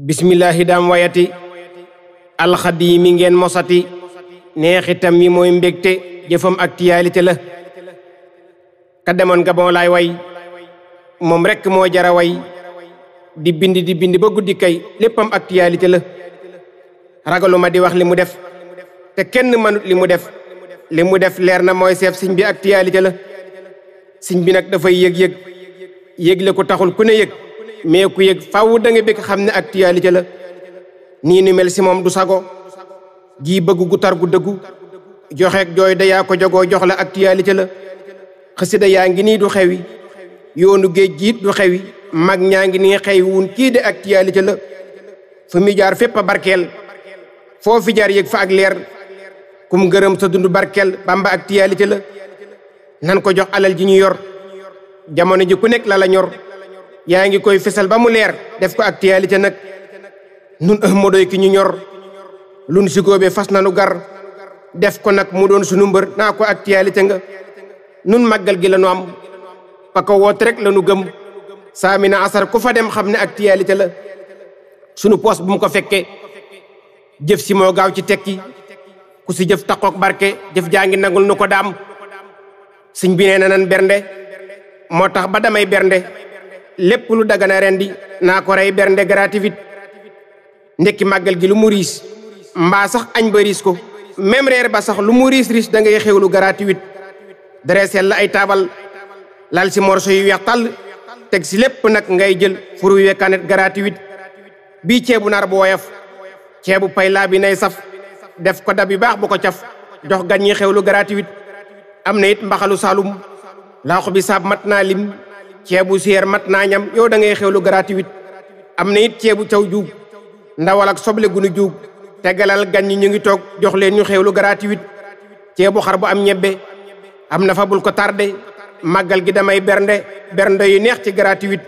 bismillahi daam wayati alxadiimi ngeen mosati neexitam yi mooy mbégte jëfam actualité la ka demoon Gabon laay way moom rekk moo jara way di bind ba guddi kay léppam actualité la ragaluma di wax li mu def te kenn mënut li mu def leer na mooy seef siñ bi actualité la siñ bi nag dafay yëg la ko taxul ku ne yëg mais ku yëg faaw da nga bëgg xam ne actualité la nii ni mel si moom du sago gii bëgg gu tar gu dëggu joxeek jooy da yaa ko jogoo jox la actualité la xasida yaa ngi nii du xewi yoonu géej giit du xewi mag ñaa ngi nii xewi wun kii de actualité la fu mi jaar fépp a barkeel foo fi jaar yëg fa ak leer kum gërëm sa dund barkeel Bamba actualité la nan ko jox alal ji ñu yor jamono ji ku nekk la ñor yaa ngi koy fesal ba mu leer def ko actualité nag nun Ahmadoy ki ñu ñor lun sigóobe fas nanu gar def ko nag mu doon sunu mbër naa ko actualité nga nun màggal gi la nu am pako woot rek la nu gëm saamina asar ku fa dem xam ne actualité la sunu poos bu mu ko fekke jëf si moo gaaw ci tekki ku si jëf taqook barke jëf jaa ngi nangul nu ko daam sëñ bi nee na nan bernde moo tax ba damay bernde lépp lu dagana rendi naa ko rey bernde gratuite ndekki màggal gi lu mu riis mbaa sax añ ba riis ko même reer ba sax lu mu riis da ngay xewlu gratuite dressel la ay taabal lal si morso yu weex tàll teg si lépp nag ngay jël furu wekkanet gratuite bii ceebu nar bu woyof ceebu pay laa bi nay saf def ko dab yu baax bu ko caf jox gan ñi xewlu gratuite am na it mbaxalu salum laaxu bi saab mat naa lim ceebu séer mat naa ñam yow da ngay xewlu gratuite am na it ceebu caw juug ndawal ak soble gunu juug tegalal gan ñi ñu ngi toog jox leen ñu xewlu gratuite ceebu xar bu am ñebbe am na fa bul ko tardé màggal gi damay bernde yu neex ci gratuite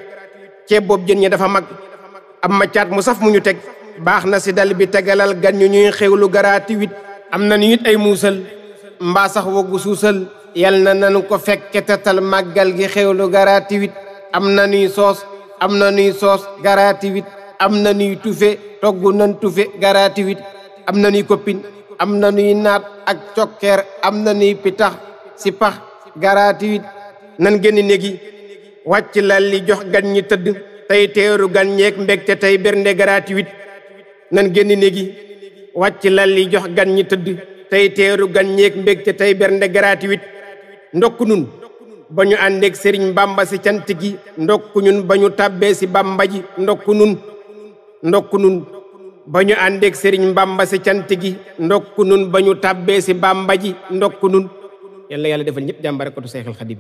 ceeb boobu jën ñi dafa mag am maccaat mu saf mu ñu teg baax na si dal bi tegalal gan ñu ñuy xewlu gratuite am na ñu it ay muusal mbaa sax woggu suusal yal na nanu ko fekke tetal màggal gi xewlu gratuite am na nuy soos gratuite am na nuy tufe togg nan tufe gratuite am na nuy koppin am na nuy naat ak cokkeer am na nuy pitax si pax gratuite nan génn néegi wàcc lal li jox gan ñi tëdd tey teeru gan ñeek mbégte tey bernde gratuite nan génn néegi wàcc lal li jox gan ñi tëdd tey teeru gan ñeek mbégte tey bernde gratuite ndokk nun ba ñu àndeek sëriñ Bamba si cant gi ndokk ñun ba ñu tàbbee si Bamba ji ndokk nun ba ñu àndeek sëriñ Bamba si cant gi ndokk nun ba ñu tàbbee si Bamba ji ndokk nun yàlla defal ñëpp jàmbare ko tu Seexul Xadim